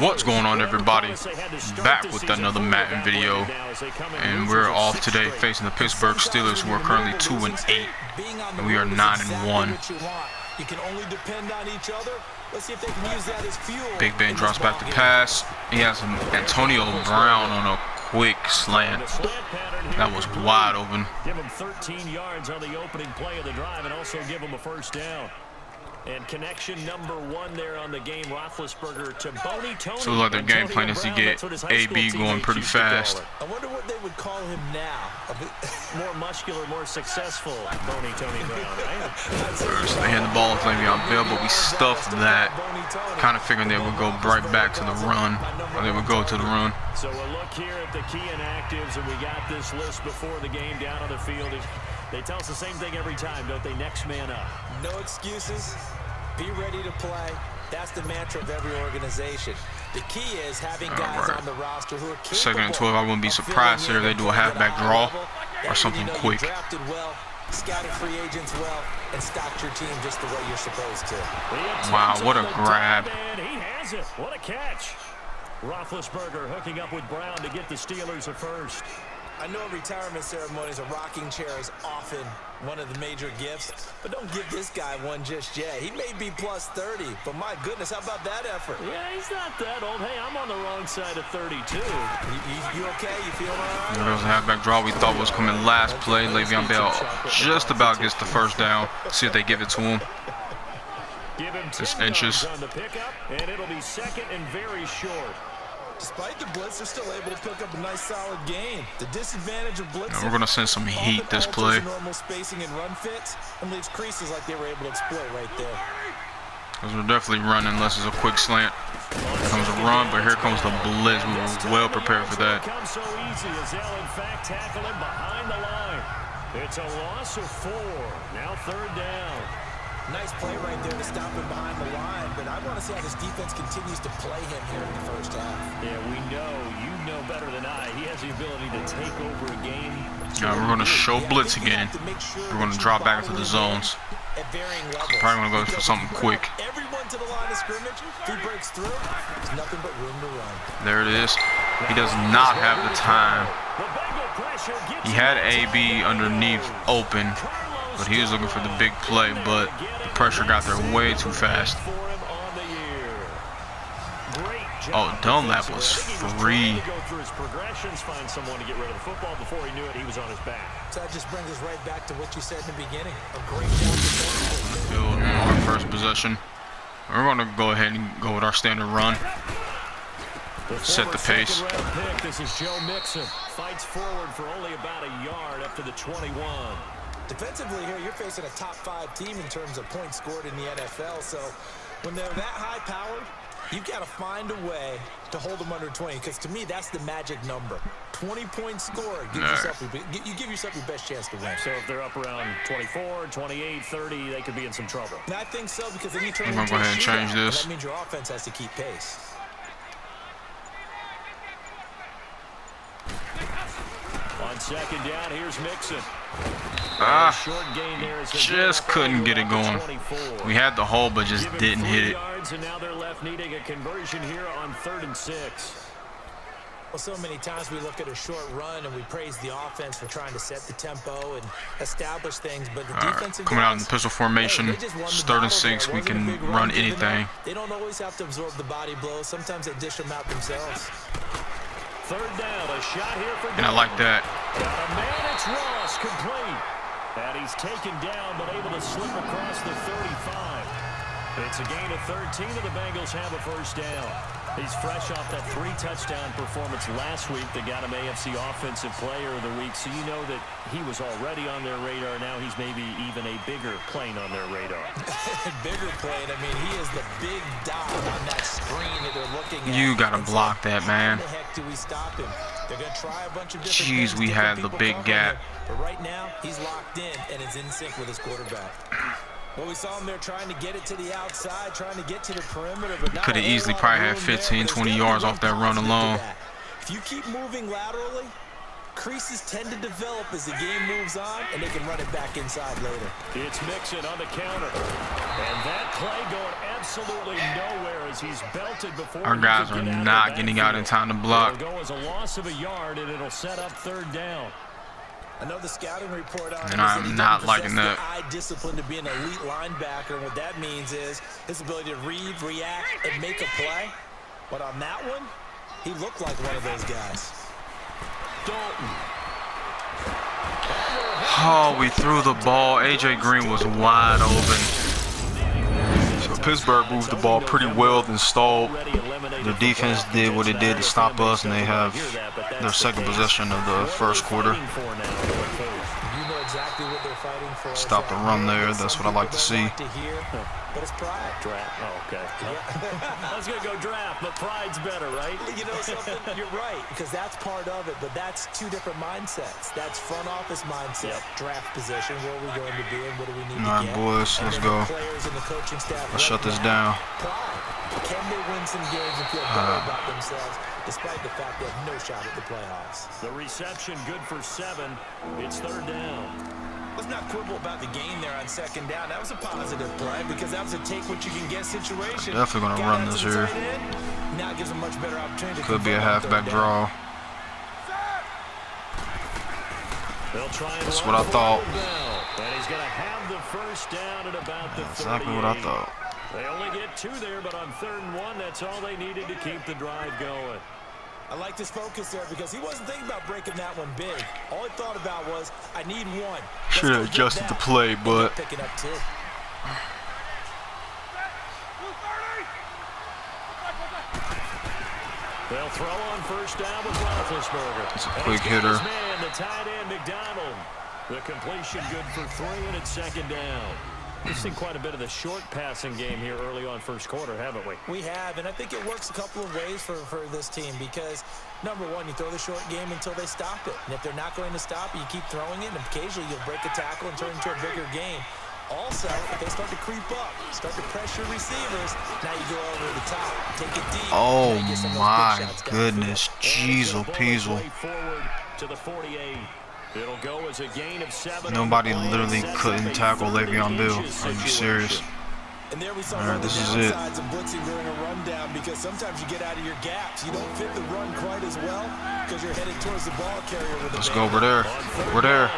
What's going on, everybody? Back with another Madden video, and we're off today facing the Pittsburgh Steelers, who are currently 2-8, and we are 9-1. Big Ben drops back to pass. He has Antonio Brown on a quick slant. That was wide open. Give him 13 yards on the opening play of the drive, and also give him a first down. And connection number one there on the game, Roethlisberger to Boney Tony. So like their game plan is to get AB going pretty fast. I wonder what they would call him now. More muscular, more successful Boney Tony Brown, right? First, they had the ball with Le'Veon Bell, but we stuffed that. Kind of figuring they would go right back to the run, or they would go to the run. So a look here at the key inactives, and we got this list before the game down on the field. They tell us the same thing every time, don't they? Next man up. No excuses. Be ready to play. That's the mantra of every organization. The key is having guys on the roster who are capable. Second and 12, I wouldn't be surprised if they do a halfback draw or something quick. Drafted well, scouted free agents well, and stocked your team just the way you're supposed to. Wow, what a grab. And he has it. What a catch. Roethlisberger hooking up with Brown to get the Steelers a first. I know retirement ceremonies, a rocking chair is often one of the major gifts, but don't give this guy one just yet. He may be plus 30, but my goodness, how about that effort? Yeah, he's not that old. Hey, I'm on the wrong side of 32. You okay? You feeling all right? There was a halfback draw we thought was coming last play. Le'Veon Bell just about gets the first down. See if they give it to him. Just inches. On the pickup, and it'll be second and very short. Despite the blitz, they're still able to pick up a nice solid gain. The disadvantage of blitz. We're gonna send some heat this play. Normal spacing and run fits and leaves creases like they were able to exploit right there. Because we're definitely running unless it's a quick slant. Here comes a run, but here comes the blitz. We were well prepared for that. So easy as they'll in fact tackle him behind the line. It's a loss of 4. Now third down. Nice play right there to stop him behind the line, but I want to see how this defense continues to play him here in the first half. Yeah, we know. You know better than I. He has the ability to take over a game. Now we're going to show blitz again. We're going to drop back into the zones. Probably going to go for something quick. Everyone to the line of scrimmage. If he breaks through, there's nothing but room to run. There it is. He does not have the time. He had AB underneath open, but he was looking for the big play, but the pressure got there way too fast. Oh, Dunlap was free. Find someone to get rid of the football. Before he knew it, he was on his back. So that just brings us right back to what you said in the beginning. A great job. Build our first possession. We're going to go ahead and go with our standard run. Set the pace. This is Joe Mixon. Fights forward for only about a yard up to the 21. Defensively here, you're facing a top 5 team in terms of points scored in the NFL. So when they're that high powered, you've got to find a way to hold them under 20, because to me, that's the magic number. 20 points scored. You give yourself your best chance to win. So if they're up around 24, 28, 30, they could be in some trouble. And I think so, because then you turn into a shootout. I'm going to go ahead and change this. That means your offense has to keep pace. On second down, here's Mixon. Just couldn't get it going. We had the hole, but just didn't hit it. And now they're left needing a conversion here on 3rd and 6. Well, so many times we look at a short run and we praise the offense for trying to set the tempo and establish things, but the defensive coming out in the pistol formation, 3rd and 6, we can run anything. They don't always have to absorb the body blows. Sometimes they dish them out themselves. 3rd down, a shot here for and I like that. Got a man, it's Ross, complete. And he's taken down, but able to slip across the 35. It's a gain of 13, and the Bengals have a first down. He's fresh off that 3-touchdown performance last week that got him AFC Offensive Player of the Week, so you know that he was already on their radar. Now he's maybe even a bigger plane on their radar. Bigger plane. I mean, he is the big dot on that screen that they're looking at. You got to block that, man. How the heck do we stop him? They're going to try a bunch of different things. Jeez, we had the big gap. But right now, he's locked in and is in sync with his quarterback. Well, we saw him there trying to get it to the outside, trying to get to the perimeter. But could have easily probably had 15, 20 yards off that run alone. If you keep moving laterally, creases tend to develop as the game moves on, and they can run it back inside later. It's Mixon on the counter. And that play going absolutely nowhere as he's belted before. Our guys are not getting out in time to block. It'll go as a loss of a yard, and it'll set up third down. I know the scouting report on And I'm not liking that. Eye discipline to be an elite linebacker, and what that means is his ability to read, react, and make a play. But on that one, he looked like one of those guys. Dalton. Oh, we threw the ball. A.J. Green was wide open. So Pittsburgh moved the ball pretty well, then stalled. The defense did what it did to stop us, and they have their second possession of the first quarter. Exactly what they're fighting for. Stop the run there. That's what I like to see. But it's pride. Draft. Oh, okay. I was going to go draft, but pride's better, right? You know something? You're right, because that's part of it, but that's two different mindsets. That's front office mindset, draft position, where are we going to be and what do we need to get? All right, boys, let's go. Players and the coaching staff Let's shut this down. Pride. Can they win some games and feel better about themselves, despite the fact they have no shot at the playoffs? The reception good for 7. It's third down. Let's not quibble about the gain there on second down. That was a positive play because that was a take what you can get situation. Definitely going to run this here. Now it gives a much better opportunity. Could be a halfback draw. That's what I thought. And he's going to have the first down at about the 38. Exactly what I thought. They only get 2 there, but on 3rd and 1, that's all they needed to keep the drive going. I like his focus there because he wasn't thinking about breaking that one big. All he thought about was, I need one. Should have adjusted the play, but picking up 2. They'll throw on first down with Roethlisberger. It's a quick hitter. Man, the tight end, McDonald. The completion good for 3, and it's second down. We've seen quite a bit of the short passing game here early on first quarter, haven't we? We have, and I think it works a couple of ways for this team because, number one, you throw the short game until they stop it. And if they're not going to stop it, you keep throwing it, and occasionally you'll break a tackle and turn into a bigger game. Also, if they start to creep up, start to pressure receivers, now you go over the top, take it deep. Oh my goodness, Jeezel Peasel. Forward to the 48. It'll go as a gain of 7. Nobody literally couldn't tackle Le'Veon Bell. Are you serious? And there we saw All right, this is it. of blitzing during a rundown because sometimes you get out of your gaps. You don't fit the run quite as well because you're headed towards the ball carrier with Let's go over there. Over there.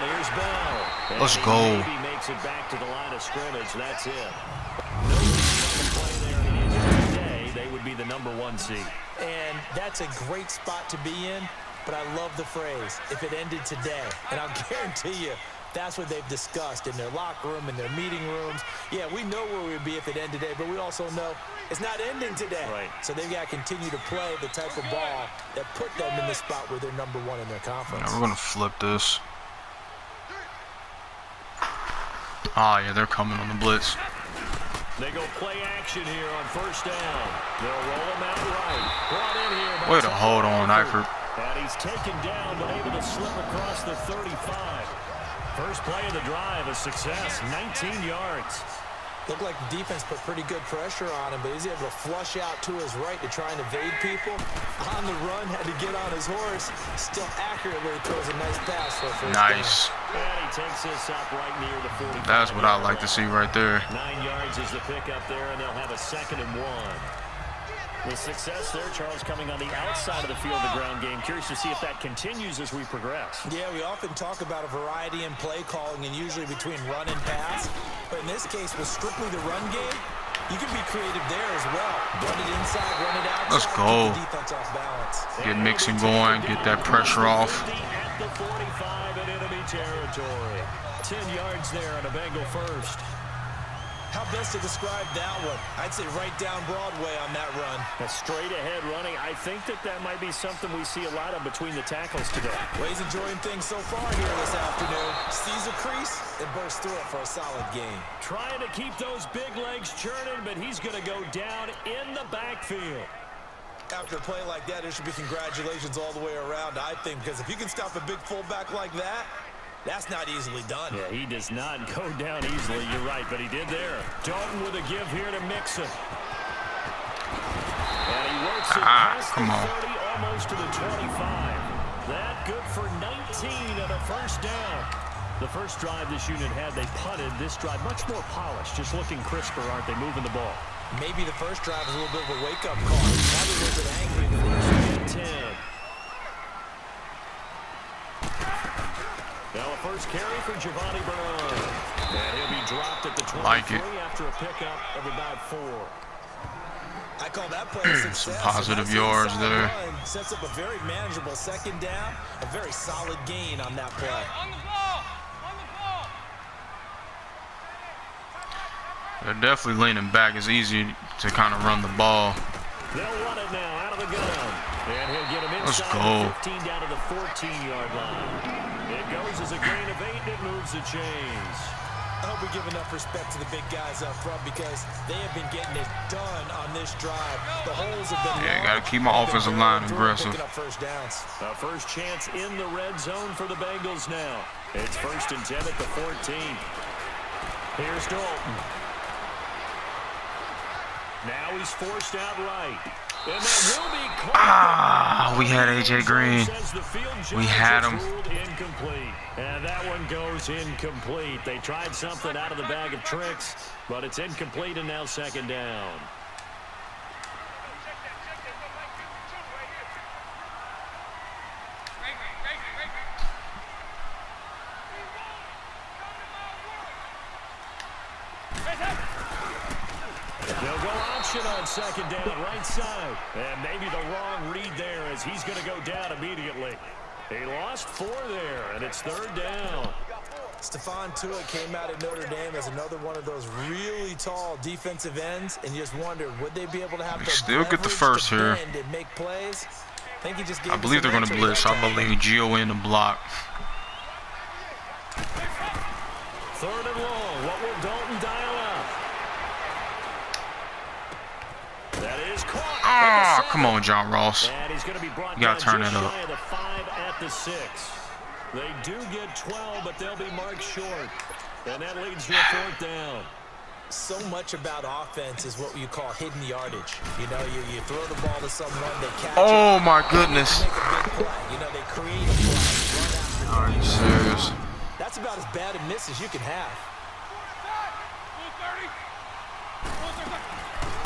Let's go. He makes it back to the line of scrimmage. That's it. Today, they would be the number 1 seed. And that's a great spot to be in. But I love the phrase, if it ended today. And I'll guarantee you, that's what they've discussed in their locker room, in their meeting rooms. Yeah, we know where we'd be if it ended today, but we also know it's not ending today. Right. So they've got to continue to play the type of ball that put them in the spot where they're number 1 in their conference. Yeah, we're going to flip this. Ah, yeah, they're coming on the blitz. They go play action here on first down. They'll roll him out right. Brought in here by Way to hold on, Eifert. And he's taken down, but able to slip across the 35. First play of the drive, a success, 19 yards. Looked like the defense put pretty good pressure on him, but he's able to flush out to his right to try and evade people. On the run, had to get on his horse. Still accurately throws a nice pass for a first Nice. down. And he takes this up right near the 45. That's what I like to see right there. 9 yards is the pickup there, and they'll have a 2nd and 1. The success there, Charles, coming on the outside of the field, the ground game. Curious to see if that continues as we progress. Yeah, we often talk about a variety in play calling and usually between run and pass. But in this case, with strictly the run game, you can be creative there as well. Run it inside, run it outside. Let's go. Keep the defense off balance. Get Mixon going, get that pressure off. At the 45 in enemy territory. 10 yards there on a Bengal first. How best to describe that one? I'd say right down Broadway on that run. A straight ahead running. I think that might be something we see a lot of between the tackles today. Well, he's enjoying things so far here this afternoon. Sees a crease and bursts through it for a solid game. Trying to keep those big legs churning, but he's going to go down in the backfield. After a play like that, there should be congratulations all the way around, I think, because if you can stop a big fullback like that, that's not easily done. Yeah, he does not go down easily. You're right, but he did there. Dalton with a give here to Mixon. And he works it past the 30, almost to the 25. That good for 19 and a first down. The first drive this unit had, they punted. This drive, much more polished, just looking crisper, aren't they, moving the ball? Maybe the first drive was a little bit of a wake-up call. Probably wasn't angry. First and 10. Now a first carry for Giovanni Bernard. And he'll be dropped at the 23 after a pickup of about 4. I call that play a success. Some positive yards there. Run sets up a very manageable second down. A very solid gain on that play. On the ball. They're definitely leaning back. It's easy to kind of run the ball. They'll run it now out of the gun. And he'll get him Let's inside go. 15 down to the 14-yard line. It goes as a gain of 8, and it moves the chains. I hope we give enough respect to the big guys up front because they have been getting it done on this drive. The holes have been Yeah, long. got to keep my offensive line aggressive. Picking up first downs. A first chance in the red zone for the Bengals now. It's first and 10 at the 14. Here's Dalton. Now he's forced out right. And that will be caught. We had A.J. Green. We had him. Incomplete. And that one goes incomplete. They tried something out of the bag of tricks, but it's incomplete and now second down. They'll go option on second down, right side. And maybe the wrong read there as he's going to go down immediately. He lost 4 there, and it's third down. Stephon Tuitt came out at Notre Dame as another one of those really tall defensive ends, and you just wonder, would they be able to have the still get the first here. And make plays? I think he just gave I believe they're going to blitz. I believe Gio in the block. Third and long. What will Dalton dial up? That is caught. Come on, John Ross. And he's going to be brought You got to turn down it just up. shy of the 5 at the 6. They do get 12, but they'll be marked short. And that leads to a fourth down. So much about offense is what you call hidden yardage. You know, you throw the ball to someone, they catch it. Oh, my goodness. Make a big play. You know, they create a play. Run after Are you serious? That's about as bad a miss as you can have.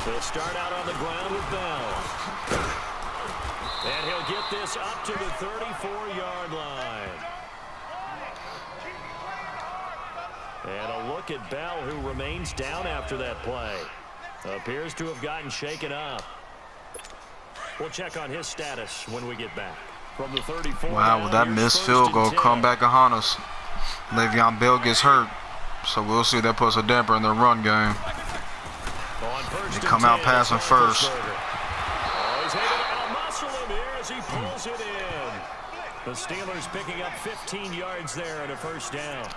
They'll start out on the ground with Bell. And he'll get this up to the 34-yard line. And a look at Bell, who remains down after that play. Appears to have gotten shaken up. We'll check on his status when we get back. From the 34. Wow, with that missed field goal come back on us. Le'Veon Bell gets hurt. So we'll see if that puts a damper in their run game. They come out passing first. Oh, he's able to out-muscle him here as he pulls it in. The Steelers picking up 15 yards there and a first down.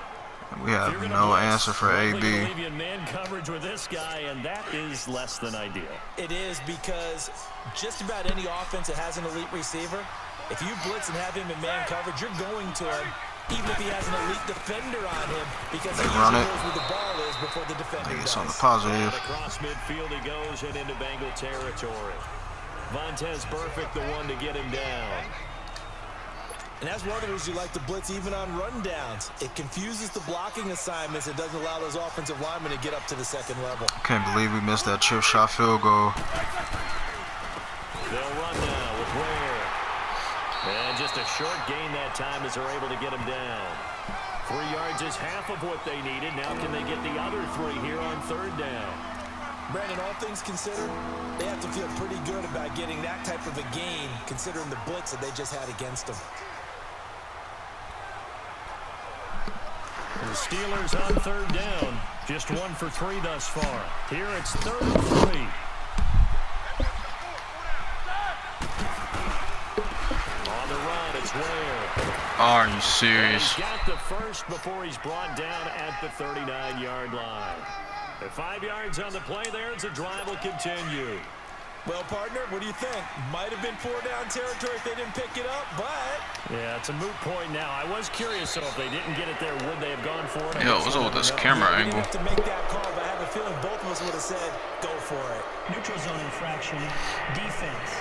We have no answer for AB. Leave you in man coverage with this guy, and that is less than ideal. It is because just about any offense that has an elite receiver, if you blitz and have him in man coverage, you're going to him, even if he has an elite defender on him, because he usually knows where the ball is before the defender does. It's on the positive. Across midfield he goes and into Bengal territory. Vontez Burfict, the one to get him down. And that's one of the reasons you like to blitz even on rundowns. It confuses the blocking assignments. It doesn't allow those offensive linemen to get up to the second level. Can't believe we missed that chip shot field goal. They'll run now with Ware. And just a short gain that time as they're able to get him down. 3 yards is half of what they needed. Now can they get the other 3 here on third down? Brandon, all things considered, they have to feel pretty good about getting that type of a gain, considering the blitz that they just had against them. The Steelers on third down. Just 1 for 3 thus far. Here it's 3rd and 3. On the run, it's Ware. Are you serious? He's got the first before he's brought down at the 39-yard line. At 5 yards on the play there, the drive will continue. Well, partner, what do you think? Might have been 4-down territory if they didn't pick it up, but... Yeah, it's a moot point now. I was curious, so if they didn't get it there, would they have gone for it? Yo, what's up with this camera We angle? didn't have to make that call, but I have a feeling both of us would have said, go for it. Neutral zone infraction, defense.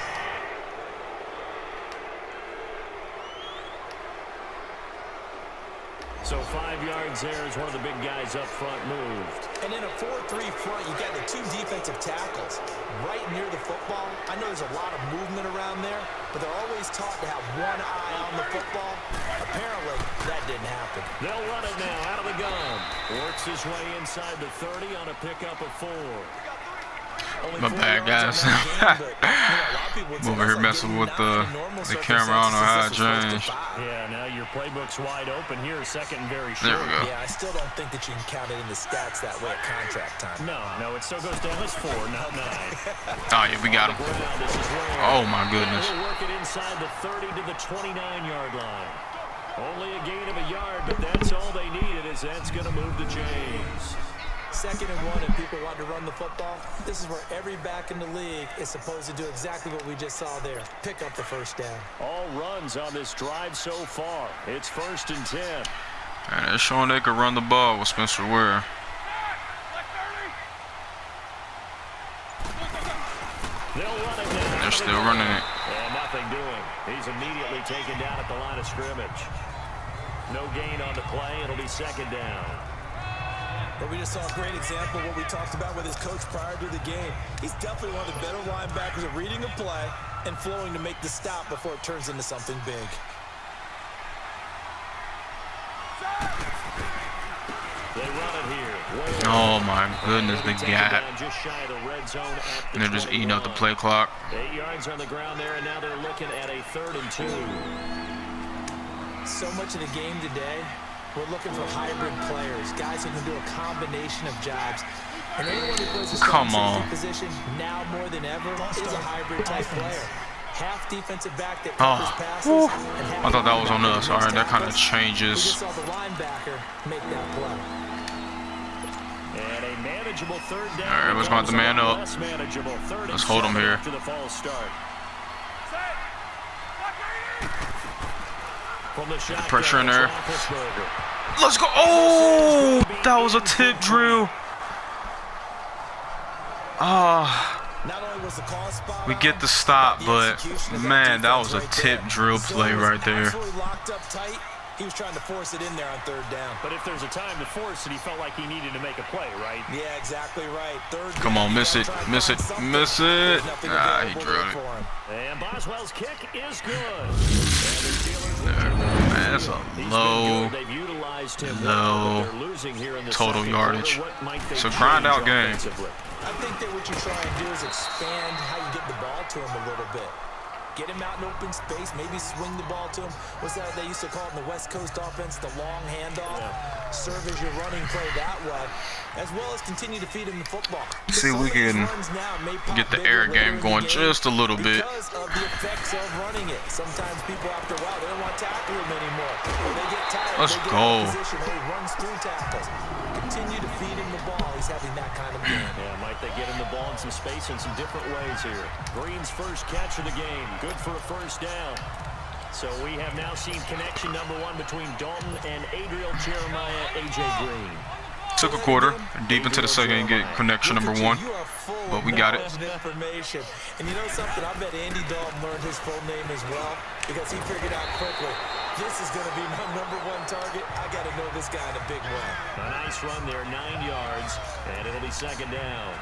So 5 yards there as one of the big guys up front moved. And in a 4-3 front, you got the 2 defensive tackles right near the football. I know there's a lot of movement around there, but they're always taught to have one eye on the football. Apparently, that didn't happen. They'll run it now out of the gun. Works his way inside the 30 on a pickup of 4. My bad, guys. I'm over here messing with the camera. I don't know how it changed. Yeah, now your playbook's wide open here, second and very short. There we go. Yeah, I still don't think that you can count it in the stats that way at contract time. No, it still goes down as 4, not 9. Oh, yeah, we got him. Oh, my goodness. They'll work it inside the 30 to the 29-yard line. Only a gain of a yard, but that's all they needed, as that's going to move the chains. 2nd and 1 and people want to run the football. This is where every back in the league is supposed to do exactly what we just saw there. Pick up the first down. All runs on this drive so far. It's 1st and 10. And they're showing they could run the ball with Spencer Ware. They'll run it down. They're still running it. And nothing doing. He's immediately taken down at the line of scrimmage. No gain on the play. It'll be 2nd down. But we just saw a great example of what we talked about with his coach prior to the game. He's definitely one of the better linebackers at reading a play and flowing to make the stop before it turns into something big. They run it here. Oh, my goodness, the gap. And they're just eating up the play clock. 8 yards on the ground there, and now they're looking at a 3rd and 2. So much of the game today, we're looking for hybrid players, guys who can do a combination of jobs. And anyone who plays a strong safety position now more than ever is a hybrid type player. Half defensive back that covers passes. I thought that was on us. All right, that kind of changes. We just saw the linebacker make that play. And a manageable 3rd down. All right, let's go out the man up. Let's hold him here. To the false start. Get the pressure in there. Let's go. Oh, that was a tip drill. We get the stop, but man, that was a tip drill play right there. He was trying to force it in there on 3rd down. But if there's a time to force it, he felt like he needed to make a play, right? Yeah, exactly right. 3rd down. Come on, miss it, miss it, miss it. Ah, he drilled it. And Boswell's kick is good. Man, that's a low total yardage. It's a grind out game. I think that what you try and do is expand how you get the ball to him a little bit. Get him out in open space, maybe swing the ball to him. What's that they used to call it in the West Coast offense, the long handoff? Yeah. Serve as your running play that way, as well as continue to feed him the football. See if we can get the air game going just a little bit. Because of the effects of running it. Sometimes people after a while, they don't want to tackle him anymore. When they get tired, Let's they get go. in position, he runs through tackles. Continue to feed him the ball. He's having that kind of game. Yeah, might they get him the ball in some space in some different ways here. Green's first catch of the game. Good for a 1st down. So we have now seen connection number 1 between Dalton and Adriel Jeremiah, A.J. Green. Took a quarter, deep into the second, and get connection number 1. But we got it. Information. And you know something? I bet Andy Dalton learned his full name as well because he figured out quickly, this is going to be my number 1 target. I got to know this guy in a big way. A nice run there, 9 yards, and it'll be 2nd down.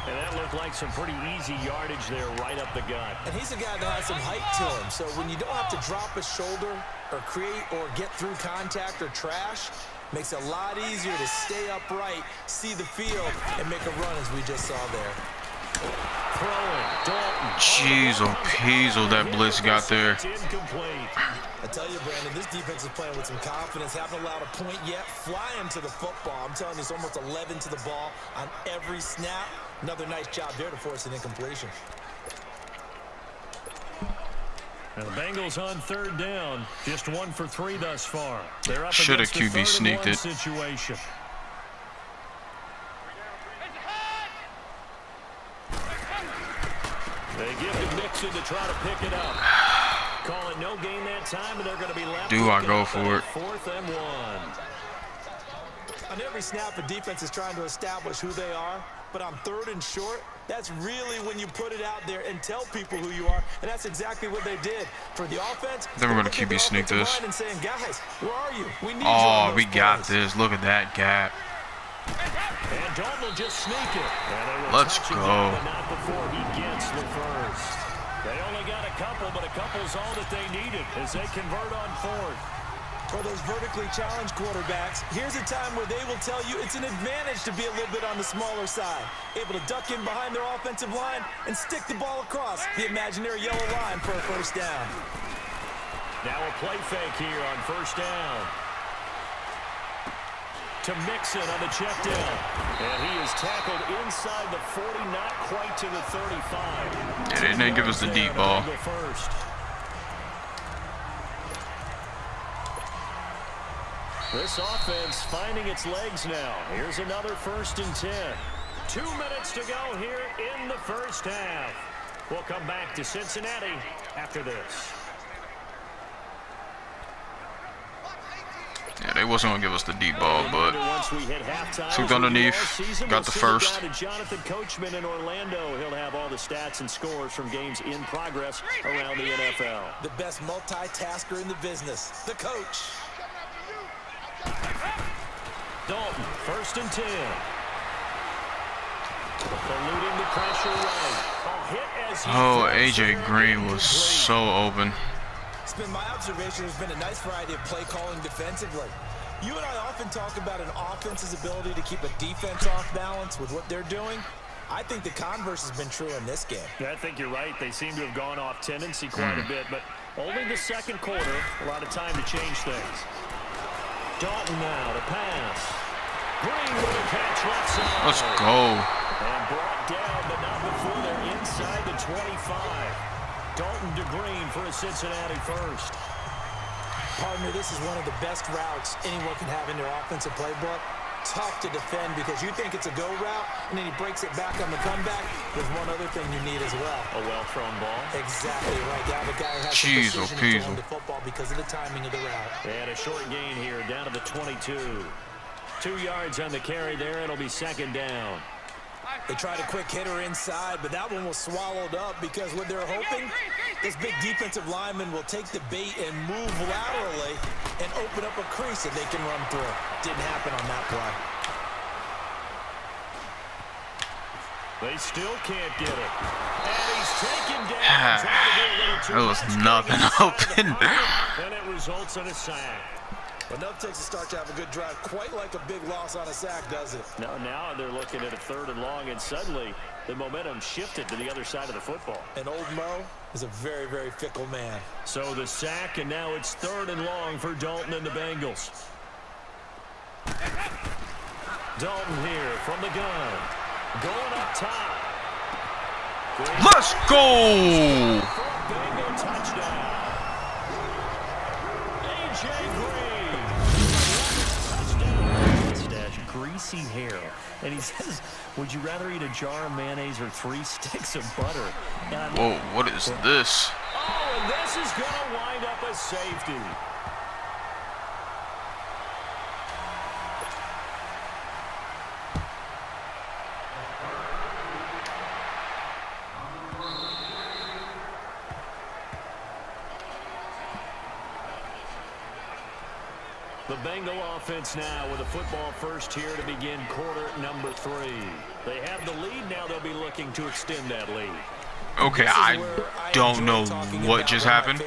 And that looked like some pretty easy yardage there right up the gut. And he's a guy that has some height to him. So when you don't have to drop a shoulder or create or get through contact or trash, makes it a lot easier to stay upright, see the field, and make a run as we just saw there. Jeez, oh, Peasel, that blitz got there. I tell you, Brandon, this defense is playing with some confidence. Haven't allowed a point yet. Flying to the football. I'm telling you, it's almost 11 to the ball on every snap. Another nice job there to force an incompletion. And the Bengals on 3rd down. Just 1 for 3 thus far. They're up Should have against the QB sneaked it. Situation. They give to Mixon to try to pick it up. Call it no gain that time, and they're going to be left. Do I go for it? 4th and 1. On every snap, the defense is trying to establish who they are, but on 3rd and short, That's really when you put it out there and tell people who you are, and that's exactly what they did. For the offense, then we're going to QB sneak this. And saying, guys, where are you? We need you Oh, on we those got plays. this. Look at that gap. And Dalton will just sneak it. Let's go. But not before he gets the first. They only got a couple, but a couple's all that they needed as they convert on fourth. For those vertically challenged quarterbacks, here's a time where they will tell you it's an advantage to be a little bit on the smaller side. Able to duck in behind their offensive line and stick the ball across the imaginary yellow line for a first down. Now a play fake here on first down. To Mixon on the check down. And he is tackled inside the 40, not quite to the 35. Yeah, they didn't give us the deep ball. First. This offense finding its legs now. Here's another 1st and 10. 2 minutes to go here in the first half. We'll come back to Cincinnati after this. Yeah, they wasn't going to give us the deep ball, but took underneath, got the first. Jonathan Coachman in Orlando. He'll have all the stats and scores from games in progress around the NFL. The best multitasker in the business, the coach. Dalton, 1st and 10. Eluding the pressure right. Oh, AJ Green was so open. It's been my observation there's been a nice variety of play calling defensively. You and I often talk about an offense's ability to keep a defense off balance with what they're doing. I think the converse has been true in this game. Yeah, I think you're right. They seem to have gone off tendency quite a bit, but only the second quarter, a lot of time to change things. Dalton now to pass. Green with a catch left side. Let's go. And brought down, but not before they're inside the 25. Dalton to Green for a Cincinnati first. Partner, this is one of the best routes anyone can have in their offensive playbook. Tough to defend because you think it's a go route, and then he breaks it back on the comeback. There's one other thing you need as well. A well-thrown ball. Exactly right. Now the guy has Jeez, the precision in throwing the football because of the timing of the route. And a short gain here down to the 22. 2 yards on the carry there. It'll be 2nd down. They tried a quick hitter inside, but that one was swallowed up because what they're hoping, this big defensive lineman will take the bait and move laterally and open up a crease that they can run through. Didn't happen on that play. They still can't get it. And he's taken down. There was nothing open. And it results in a sack. Enough takes a start to have a good drive. Quite like a big loss on a sack, does it? Now they're looking at a 3rd and long, and suddenly the momentum shifted to the other side of the football. And old Mo is a very, very fickle man. So the sack, and now it's 3rd and long for Dalton and the Bengals. Dalton here from the gun. Going up top. Let's go! Bengal touchdown. AJ Green. Greasy hair, and he says, would you rather eat a jar of mayonnaise or 3 sticks of butter? Whoa, what is this? Oh, and this is going to wind up a safety. The Bengal offense now with a football first here to begin quarter number 3. They have the lead. Now they'll be looking to extend that lead. Okay, I don't know what just happened,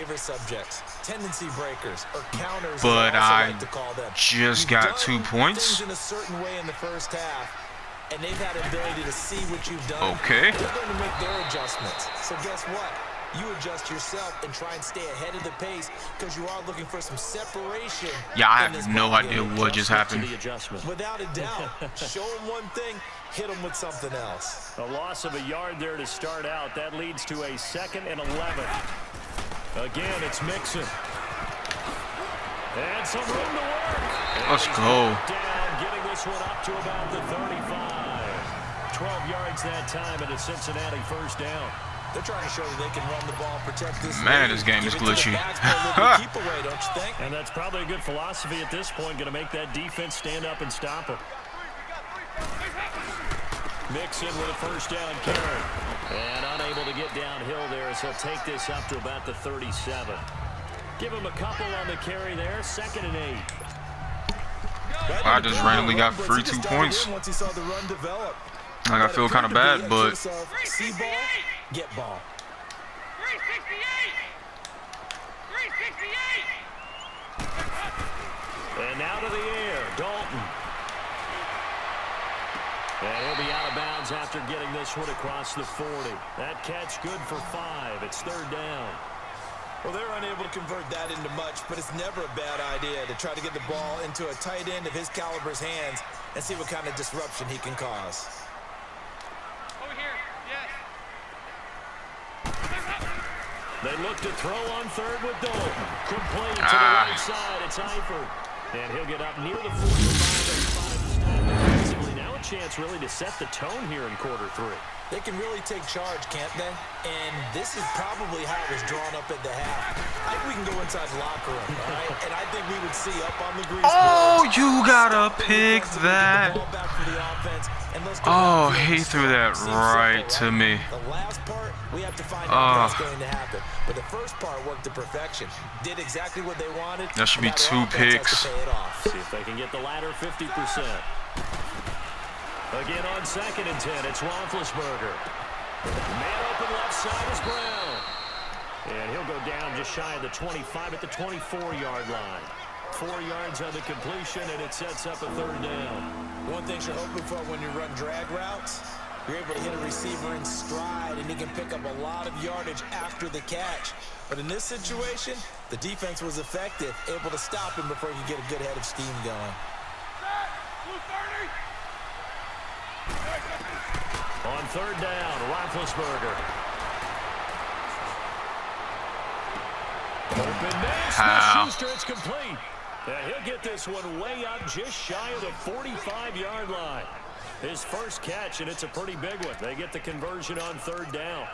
tendency breakers or counters, but I like to call them. just got 2 points. In a certain way in the first half, and they've had the ability to see what you've done. Okay. They're going to make their adjustments. So guess what? You adjust yourself and try and stay ahead of the pace because you are looking for some separation. Yeah, I have no idea what just happened. Without a doubt. Show them one thing, hit them with something else. A loss of a yard there to start out. That leads to a 2nd and 11. Again, it's Mixon. And some room to work. Let's go. Down, getting this one up to about the 35. 12 yards that time and a Cincinnati first down. They're trying to show that they can run the ball, protect this. Man, this game is glitchy. Keep away, don't you think? And that's probably a good philosophy at this point, going to make that defense stand up and stop him. Mixon with a first down carry. And unable to get downhill there as he'll take this up to about the 37. Give him a couple on the carry there. 2nd and 8. I just randomly got free 2 points. Once he saw the run develop. Like, I feel kind of bad, but See ball, get ball. 368. And now to the air, Dalton. And he'll be out of bounds after getting this one across the 40. That catch good for 5. It's 3rd down. Well, they're unable to convert that into much, but it's never a bad idea to try to get the ball into a tight end of his caliber's hands and see what kind of disruption he can cause. Over here, yes. They look to throw on 3rd with Dalton. Complete to the right side. It's Eifert. And he'll get up near the 45 defensively. Now a chance really to set the tone here in quarter 3. They can really take charge, can't they? And this is probably how it was drawn up at the half. I think we can go inside the locker room, all right? And I think we would see up on the grease. oh, you gotta pick that. Oh, he threw that right to me. The last part, we have to find out what's going to happen. But the first part worked to perfection. Did exactly what they wanted. That should be 2 picks. See if they can get the latter 50%. Again on 2nd and 10, it's Roethlisberger. Man open left side is Brown. And he'll go down just shy of the 25 at the 24-yard line. 4 yards on the completion, and it sets up a 3rd down. One thing you're hoping for when you run drag routes, you're able to hit a receiver in stride, and he can pick up a lot of yardage after the catch. But in this situation, the defense was effective, able to stop him before you get a good head of steam going. On 3rd down, Roethlisberger. Open man, Smith-Schuster, it's complete. And he'll get this one way up just shy of the 45-yard line. His first catch, and it's a pretty big one. They get the conversion on 3rd down.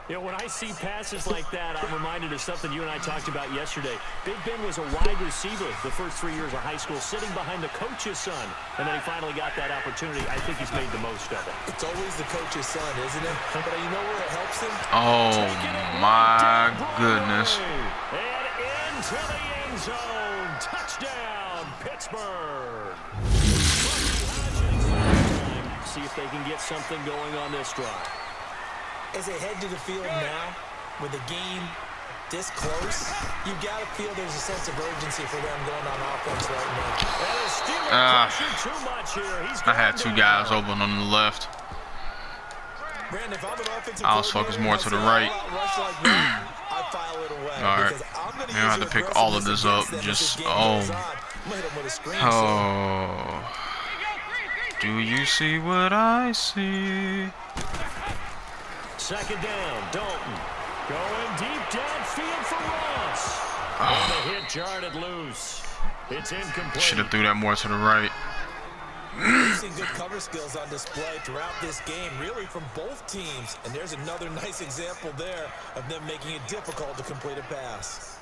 You know, when I see passes like that, I'm reminded of something you and I talked about yesterday. Big Ben was a wide receiver the first 3 years of high school, sitting behind the coach's son. And then he finally got that opportunity. I think he's made the most of it. It's always the coach's son, isn't it? But you know where it helps him? Oh, my goodness. And into the end zone. Touchdown, Pittsburgh. See if they can get something going on this drive. As they head to the field now, with the game this close, you got to feel there's a sense of urgency for them going on offense right now. Too much here. I had 2 guys open on the left. Brandon, if I'm an offensive I was focused more to the right. I file it away. All right. Now I have to pick all of this up. Just, oh. Do you see what I see? 2nd down, Dalton. Going deep downfield for Ross. And the hit jarred it loose. It's incomplete. Should have threw that more to the right. We've seen good cover skills on display throughout this game, really from both teams. And there's another nice example there of them making it difficult to complete a pass.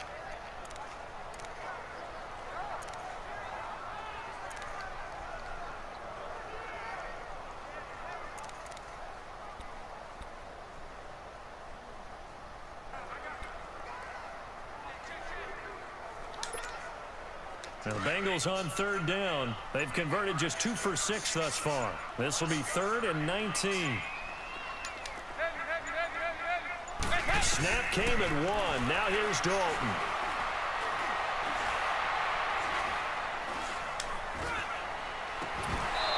Now the Bengals on 3rd down. They've converted just 2 for 6 thus far. This will be 3rd and 19. Snap came at 1. Now here's Dalton.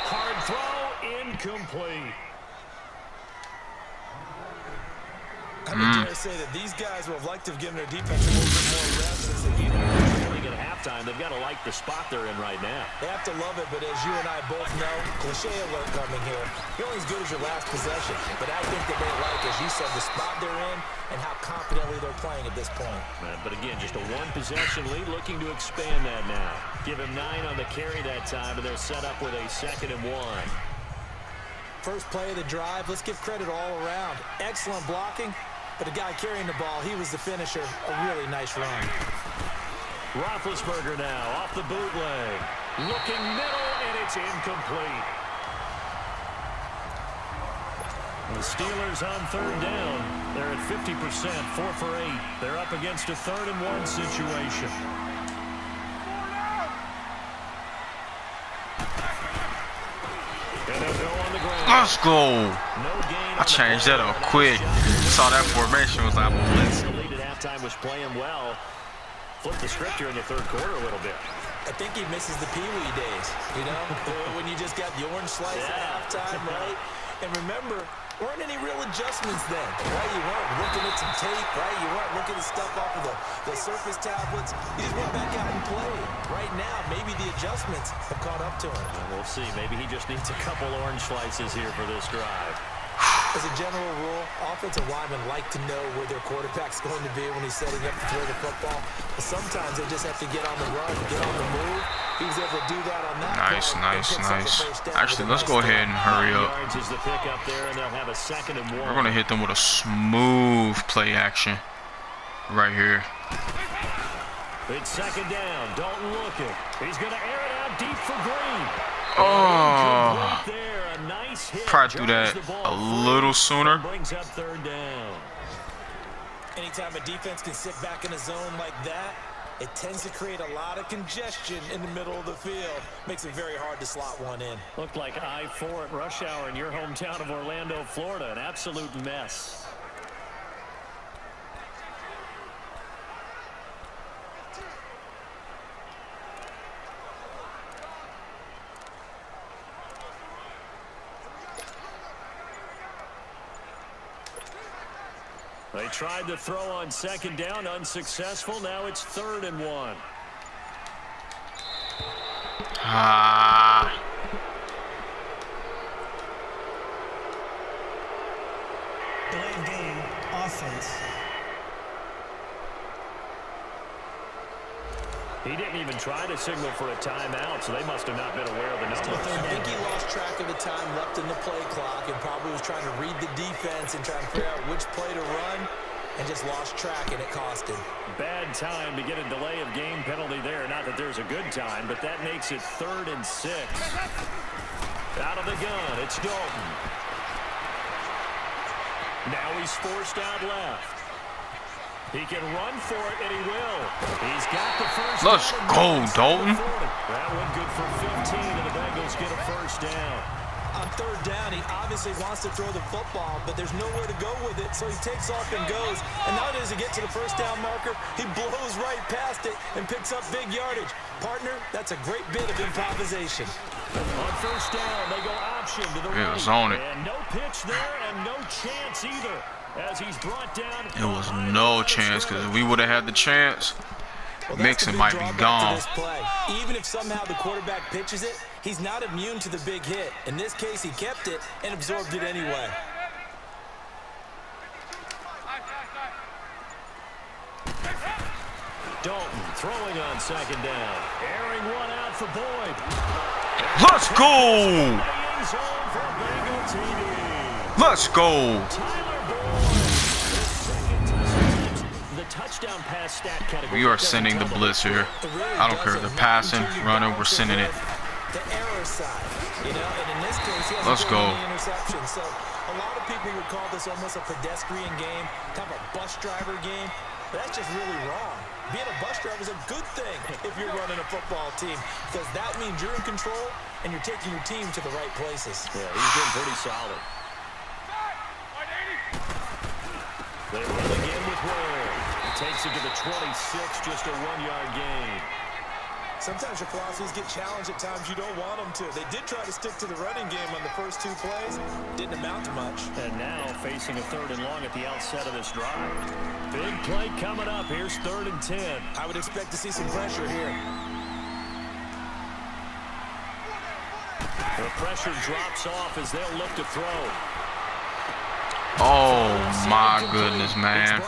Hard throw, incomplete. I would dare say that these guys will have liked to have given their defense a little bit more reps as the game. At halftime, they've got to like the spot they're in right now. They have to love it, but as you and I both know, cliche alert coming here. You're only as good as your last possession. But I think that they like, as you said, the spot they're in and how confidently they're playing at this point. But again, just a 1-possession lead, looking to expand that now. Give him 9 on the carry that time, and they're set up with a 2nd and 1. First play of the drive, let's give credit all around. Excellent blocking, but the guy carrying the ball, he was the finisher. A really nice run. Roethlisberger now off the bootleg. Looking middle, and it's incomplete. The Steelers on third down. They're at 50%, 4 for 8. They're up against a 3rd and 1 situation. And they'll go on the ground. Let's go. No gain. I changed that up quick. Saw that formation, was like, blitz. The lead at halftime was playing well. Flip the script here in the 3rd quarter a little bit. I think he misses the Pee-wee days, you know, when you just got the orange slice at halftime, right? And remember, weren't any real adjustments then, right? You weren't looking at some tape, right? You weren't looking at stuff off of the surface tablets. You just went back out and played. Right now, maybe the adjustments have caught up to him. We'll see. Maybe he just needs a couple orange slices here for this drive. As a general rule, offensive linemen like to know where their quarterback's going to be when he's setting up to throw the football. But sometimes they just have to get on the run, get on the move. He was able to do that on that Nice, play. nice. Actually, let's go ahead and hurry up. Is the pick up there, and they'll have a 2nd and 1. We're going to hit them with a smooth play action right here. It's 2nd down. Dalton looking. He's going to air it out deep for Green. Oh, There, a nice hit. probably do that a little sooner. Brings up 3rd down. Anytime a defense can sit back in a zone like that, it tends to create a lot of congestion in the middle of the field. Makes it very hard to slot one in. Looked like I-4 at rush hour in your hometown of Orlando, Florida. An absolute mess. They tried to throw on 2nd down, unsuccessful. Now it's 3rd and 1. Delayed game, offense. He didn't even try to signal for a timeout, so they must have not been aware of the numbers. I think he lost track of the time left in the play clock and probably was trying to read the defense and trying to figure out which play to run and just lost track, and it cost him. Bad time to get a delay of game penalty there. Not that there's a good time, but that makes it 3rd and 6. Out of the gun, it's Dalton. Now he's forced out left. He can run for it, and he will. He's got the first down. Let's go, Dalton. That one good for 15, and the Bengals get a first down. On 3rd down, he obviously wants to throw the football, but there's nowhere to go with it, so he takes off and goes. And now does he get to the first down marker, he blows right past it and picks up big yardage. Partner, that's a great bit of improvisation. On 1st down, they go option to the right. Zone it. And no pitch there, and no chance either. As he's brought down. It was no chance, because if we would have had the chance, Mixon might be gone. Even if somehow the quarterback pitches it, he's not immune to the big hit. In this case, he kept it and absorbed it anyway. Dalton throwing on 2nd down. Airing one out for Boyd. Let's go! Let's go! Touchdown pass stat category. We are sending the blitz here. I don't care if they're passing, running, we're sending it. The error side, you know, and in this case, he has Let's go. Interception. So a lot of people would call this almost a pedestrian game, kind of a bus driver game. But that's just really wrong. Being a bus driver is a good thing if you're running a football team, because that means you're in control and you're taking your team to the right places. Yeah, he's been pretty solid. They run again with Ware. Takes it to the 26, just a 1-yard gain. Sometimes your philosophies get challenged at times you don't want them to. They did try to stick to the running game on the first 2 plays. Didn't amount to much. And now facing a 3rd and long at the outset of this drive. Big play coming up. Here's 3rd and 10. I would expect to see some pressure here. The pressure drops off as they'll look to throw. Oh my goodness, man.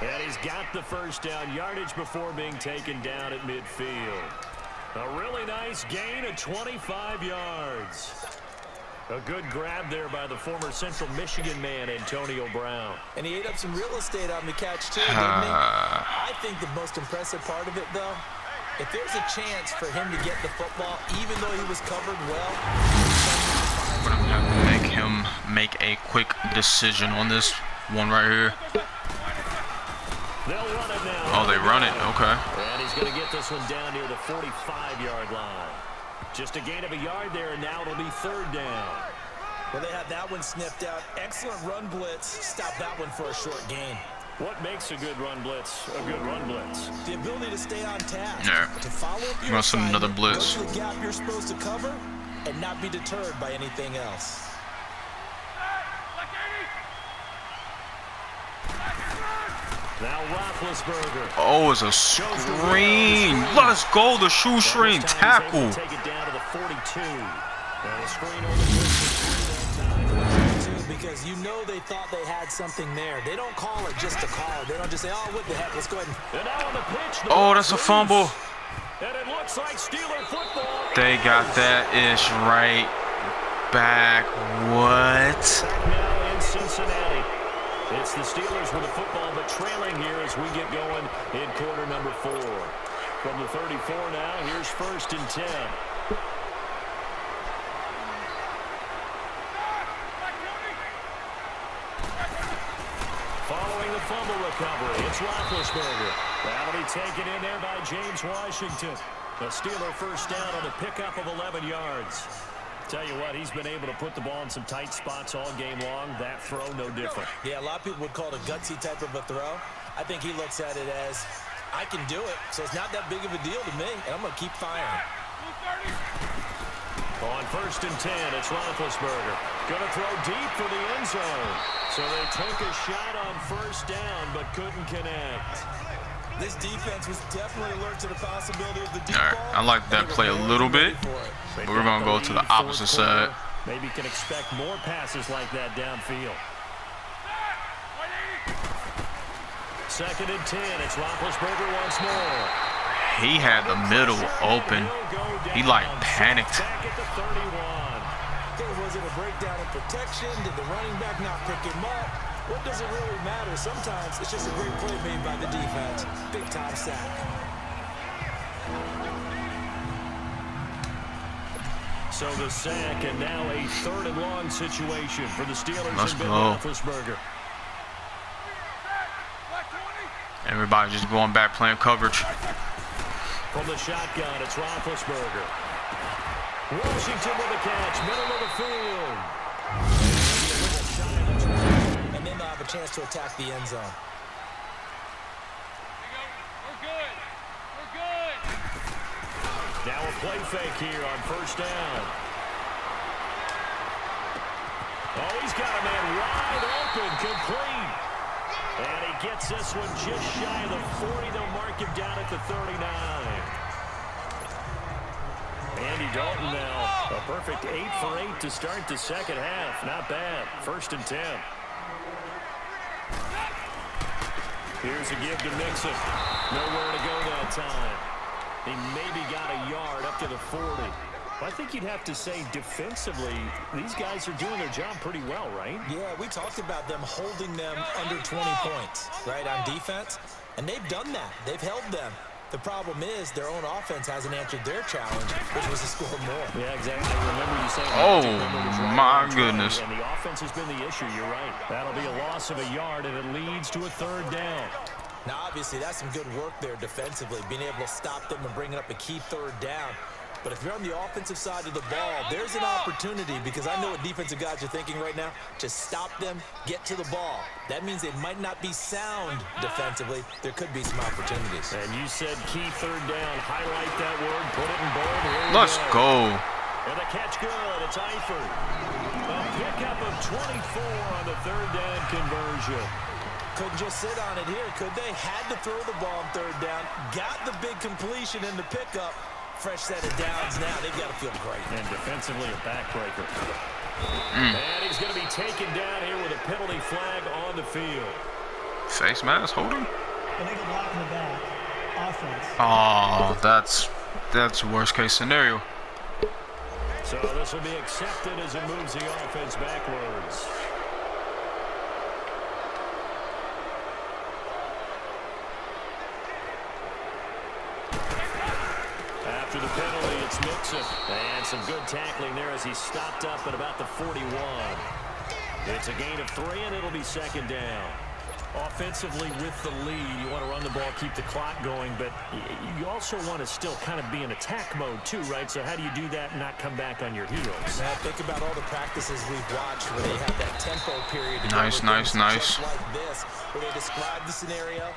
And he's got the first down, yardage before being taken down at midfield. A really nice gain of 25 yards. A good grab there by the former Central Michigan man, Antonio Brown. And he ate up some real estate on the catch, too, didn't he? I think the most impressive part of it, though, if there's a chance for him to get the football, even though he was covered well, we're going to have to make him make a quick decision on this one right here. They'll run it now. Oh, they run it. Okay. And he's going to get this one down near the 45-yard line. Just a gain of a yard there, and now it'll be third down. Well, they had that one sniffed out. Excellent run blitz. Stop that one for a short gain. What makes a good run blitz a good run blitz? The ability to stay on task. Yeah. To follow up your You want some another assignment, blitz. go to the gap you're supposed to cover, and not be deterred by anything else. Now Roethlisberger. Oh, it's a screen. Let's go. The shoestring tackle. Take it down to the 42. And a screen over Because you know they thought they had something there. They don't call it just to call it. They don't just say, oh, what the heck, let's go ahead and now on the pitch. Oh, that's a fumble. And it looks like Steeler football. They got that ish right back. What? Back now in Cincinnati. It's the Steelers with the football, but trailing here as we get going in quarter number 4. From the 34 now, here's 1st and 10. Following the fumble recovery, it's Roethlisberger. That'll be taken in there by James Washington. The Steeler first down on the pickup of 11 yards. Tell you what, he's been able to put the ball in some tight spots all game long. That throw, no different. Yeah, a lot of people would call it a gutsy type of a throw. I think he looks at it as, I can do it, so it's not that big of a deal to me, and I'm going to keep firing. On 1st and 10, it's Roethlisberger. Going to throw deep for the end zone. So they took a shot on 1st down, but couldn't connect. This defense was definitely alert to the possibility of the deep All right, ball. I like that play a little bit, but we're going to go to the opposite side. Maybe can expect more passes like that downfield. 2nd and 10, it's Roethlisberger once more. He had the middle open. He like panicked. Back at the 31. Was it a breakdown in protection? Did the running back not pick him up? What does it really matter? Sometimes it's just a great play made by the defense. Big time sack. So the sack, and now a 3rd and long situation for the Steelers. Let's and Ben go. Roethlisberger. Everybody just going back playing coverage. From the shotgun, it's Roethlisberger. Washington with a catch, middle of the field. And then they'll have a chance to attack the end zone. We're good. We're good. Now a play fake here on 1st down. Oh, he's got a man wide open, complete. And he gets this one just shy of the 40. They'll mark him down at the 39. Andy Dalton now, a perfect 8 for 8 to start the second half. Not bad. 1st and 10. Here's a give to Mixon. Nowhere to go that time. He maybe got a yard up to the 40. I think you'd have to say defensively, these guys are doing their job pretty well, right? Yeah, we talked about them holding them under 20 points, right, on defense. And they've done that. They've held them. The problem is their own offense hasn't answered their challenge, which was to score more. Yeah, exactly. Remember you saying Oh, my goodness. And the offense has been the issue. You're right. That'll be a loss of a yard, and it leads to a 3rd down. Now, obviously, that's some good work there defensively, being able to stop them and bringing up a key 3rd down. But if you're on the offensive side of the ball, there's an opportunity, because I know what defensive guys are thinking right now, to stop them, get to the ball. That means they might not be sound defensively. There could be some opportunities. And you said key 3rd down. Highlight that word. Put it in bold. Here we Let's go. And the catch good. It's Eifert. A pickup of 24 on the 3rd down conversion. Couldn't just sit on it here, could they? Had to throw the ball on 3rd down. Got the big completion in the pickup. Fresh set of downs now. They've got to feel great. And defensively a backbreaker. And he's going to be taken down here with a penalty flag on the field. Face mask holding. Illegal block in the back. Offense. Oh, that's worst case scenario. So this will be accepted as it moves the offense backwards. After the penalty, it's Mixon. And some good tackling there as he stopped up at about the 41. It's a gain of 3, and it'll be second down. Offensively with the lead, you want to run the ball, keep the clock going, but you also want to still kind of be in attack mode too, right? So how do you do that and not come back on your heels? Man, think about all the practices we've watched where they have that tempo period. Nice. Just like this, where they describe the scenario,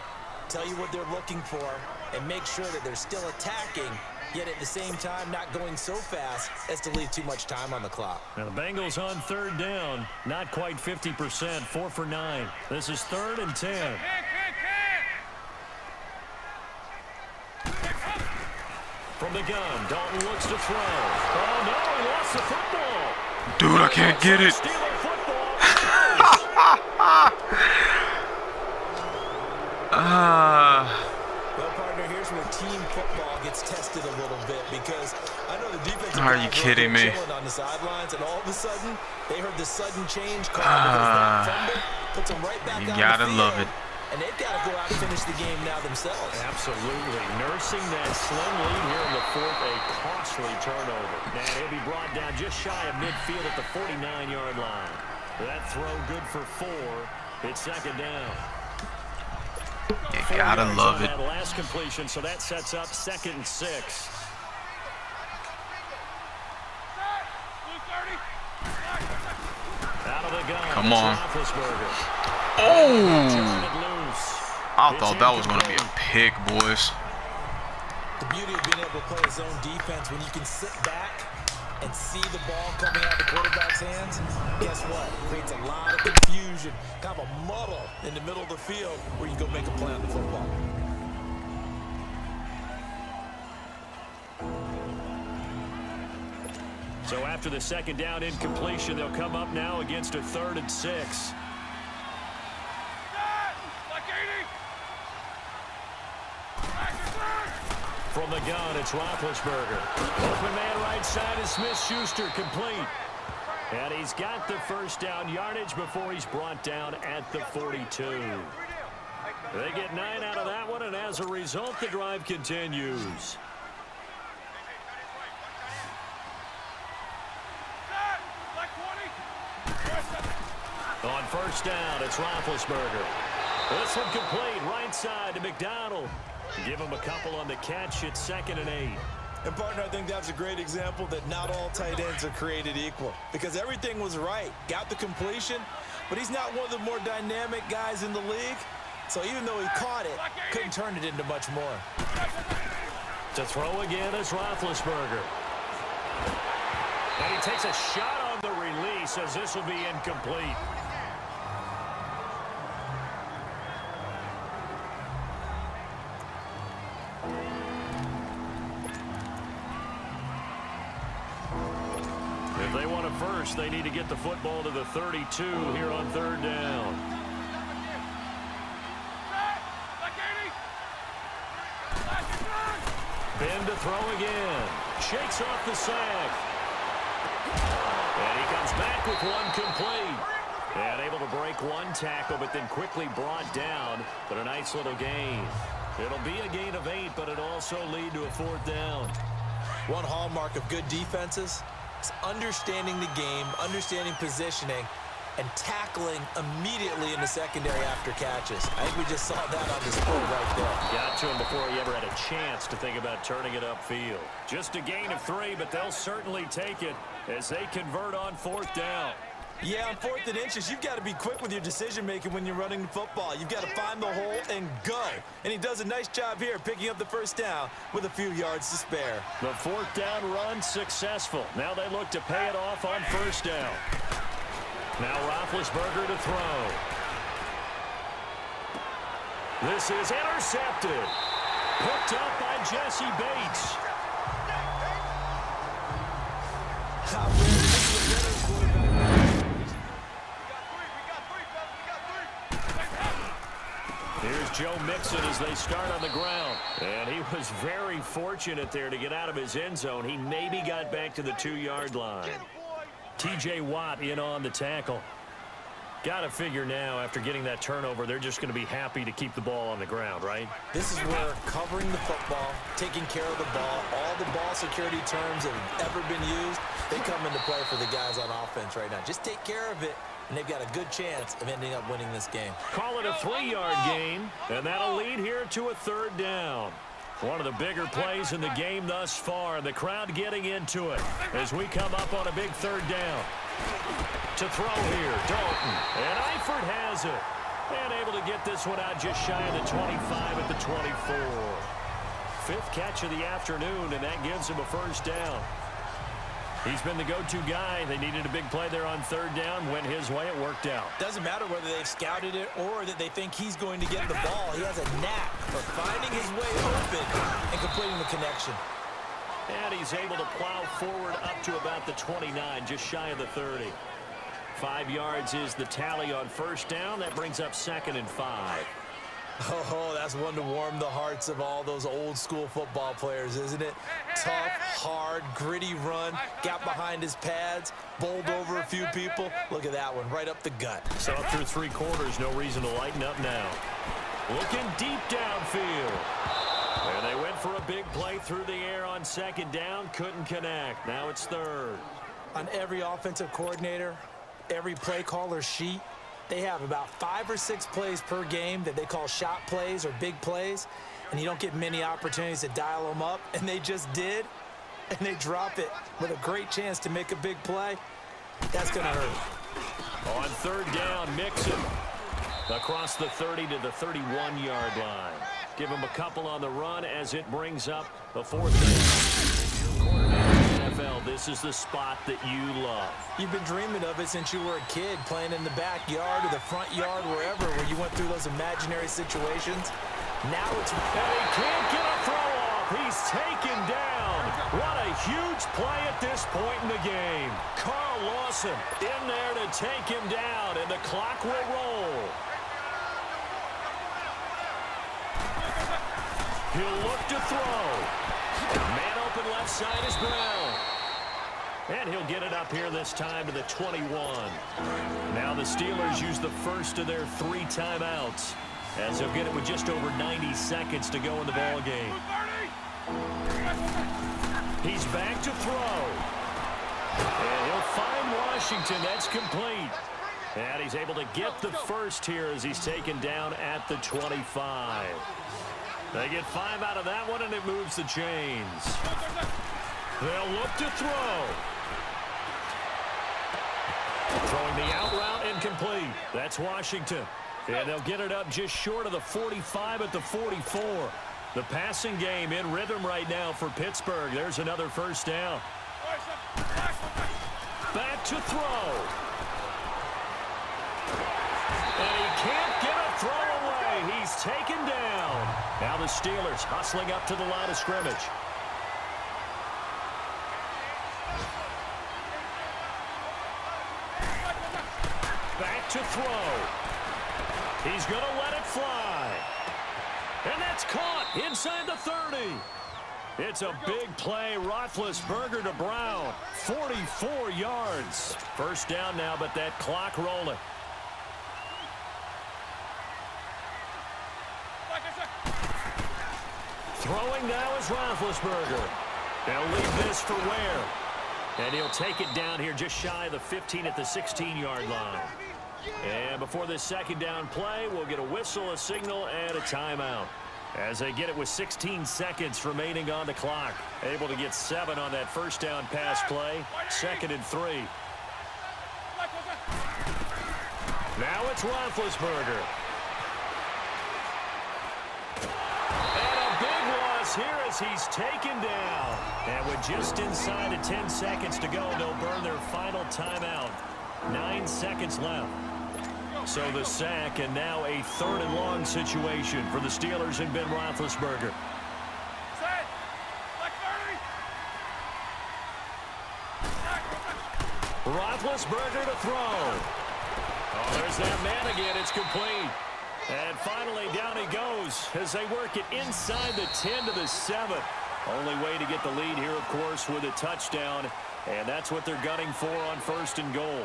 tell you what they're looking for, and make sure that they're still attacking, yet at the same time not going so fast as to leave too much time on the clock. Now the Bengals on third down, not quite 50%, 4 for 9. This is 3rd and 10. From the gun, Dalton looks to throw. Oh no, he lost the football. Dude, I can't get it. Stealing football. Well, partner, here's where team football gets tested a little bit because I know the defensive Are you kidding me? On the sidelines, and all of a sudden they heard the sudden change call because that fumble puts them right back You on gotta the field, love it. and they've got to go out and finish the game now themselves. Absolutely. Nursing that slim lead here in the 4th, a costly turnover. And he'll be brought down just shy of midfield at the 49-yard line. That throw good for 4. It's second down. You gotta love it. That last completion, so that sets up 2nd and 6. Out of the gun. Come on. Oh! I thought that was going to be a pick, boys. The beauty of being able to play his own defense when you can sit back and see the ball coming out of the quarterback's hands, guess what? Creates a lot of confusion, kind of a muddle in the middle of the field where you can go make a play on the football. So after the second down incompletion, they'll come up now against a 3rd and 6. From the gun, it's Roethlisberger. Open man right side is Smith-Schuster, complete. And he's got the first down yardage before he's brought down at the 42. They get 9 out of that one, and as a result, the drive continues. On first down, it's Roethlisberger. This one complete, right side to McDonald. Give him a couple on the catch. It's 2nd and 8. And, partner, I think that's a great example that not all tight ends are created equal because everything was right. Got the completion, but he's not one of the more dynamic guys in the league. So even though he caught it, couldn't turn it into much more. To throw again is Roethlisberger. And he takes a shot on the release as this will be incomplete. If they want a first, they need to get the football to the 32 here on 3rd down. Ben to throw again. Shakes off the sack. And he comes back with one complete. And able to break one tackle, but then quickly brought down. But a nice little gain. It'll be a gain of 8, but it'll also lead to a 4th down. One hallmark of good defenses is understanding the game, understanding positioning, and tackling immediately in the secondary after catches. I think we just saw that on display right there. Got to him before he ever had a chance to think about turning it upfield. Just a gain of 3, but they'll certainly take it as they convert on 4th down. Yeah, on 4th and inches, you've got to be quick with your decision-making when you're running the football. You've got to find the hole and go. And he does a nice job here picking up the first down with a few yards to spare. The 4th down run successful. Now they look to pay it off on first down. Now Roethlisberger to throw. This is intercepted. Picked up by Jesse Bates. Here's Joe Mixon as they start on the ground. And he was very fortunate there to get out of his end zone. He maybe got back to the 2-yard line. T.J. Watt in on the tackle. Got to figure now, after getting that turnover, they're just going to be happy to keep the ball on the ground, right? This is where covering the football, taking care of the ball, all the ball security terms that have ever been used, they come into play for the guys on offense right now. Just take care of it, and they've got a good chance of ending up winning this game. Call it a 3-yard gain, and that'll lead here to a 3rd down. One of the bigger plays in the game thus far. The crowd getting into it as we come up on a big 3rd down. To throw here, Dalton. And Eifert has it. And able to get this one out just shy of the 25 at the 24. 5th catch of the afternoon, and that gives him a 1st down. He's been the go-to guy. They needed a big play there on 3rd down. Went his way. It worked out. Doesn't matter whether they've scouted it or that they think he's going to get the ball. He has a knack for finding his way open and completing the connection. And he's able to plow forward up to about the 29, just shy of the 30. 5 yards is the tally on 1st down. That brings up 2nd and 5. Oh, that's one to warm the hearts of all those old-school football players, isn't it? Tough, hard, gritty run, got behind his pads, bowled over a few people. Look at that one, right up the gut. So up through 3 quarters, no reason to lighten up now. Looking deep downfield. And they went for a big play through the air on 2nd down, couldn't connect. Now it's 3rd. On every offensive coordinator, every play caller sheet, they have about 5 or 6 plays per game that they call shot plays or big plays, and you don't get many opportunities to dial them up, and they just did, and they drop it with a great chance to make a big play. That's going to hurt. On 3rd down, Mixon across the 30 to the 31-yard line. Give him a couple on the run as it brings up the 4th down. NFL, this is the spot that you love. You've been dreaming of it since you were a kid, playing in the backyard or the front yard, wherever, where you went through those imaginary situations. Now it's... And he can't get a throw off. He's taken down. What a huge play at this point in the game. Carl Lawson in there to take him down, and the clock will roll. He'll look to throw. Man open left side is Brown. And he'll get it up here this time to the 21. Now the Steelers use the first of their 3 timeouts as they'll get it with just over 90 seconds to go in the ball game. He's back to throw. And he'll find Washington. That's complete. And he's able to get the first here as he's taken down at the 25. They get 5 out of that one, and it moves the chains. They'll look to throw. Throwing the out route, incomplete. That's Washington. And they'll get it up just short of the 45 at the 44. The passing game in rhythm right now for Pittsburgh. There's another 1st down. Back to throw. And he can't get a throw away. He's taken down. Now the Steelers hustling up to the line of scrimmage. Back to throw. He's going to let it fly. And that's caught inside the 30. It's a big play. Roethlisberger to Brown. 44 yards. 1st down now, but that clock rolling. Throwing now is Roethlisberger. They'll leave this for Ware. And he'll take it down here just shy of the 15 at the 16-yard line. And before this 2nd down play, we'll get a whistle, a signal, and a timeout. As they get it with 16 seconds remaining on the clock. Able to get 7 on that 1st down pass play. 2nd and 3. Now it's Roethlisberger. Here as he's taken down. And with just inside of 10 seconds to go, they'll burn their final timeout. 9 seconds left. So the sack, and now a 3rd and long situation for the Steelers and Ben Roethlisberger. Roethlisberger to throw. Oh, there's that man again. It's complete. And finally, down he goes as they work it inside the 10 to the 7. Only way to get the lead here, of course, with a touchdown. And that's what they're gunning for on 1st and goal.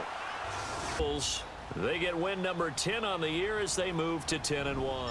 They get win number 10 on the year as they move to 10-1.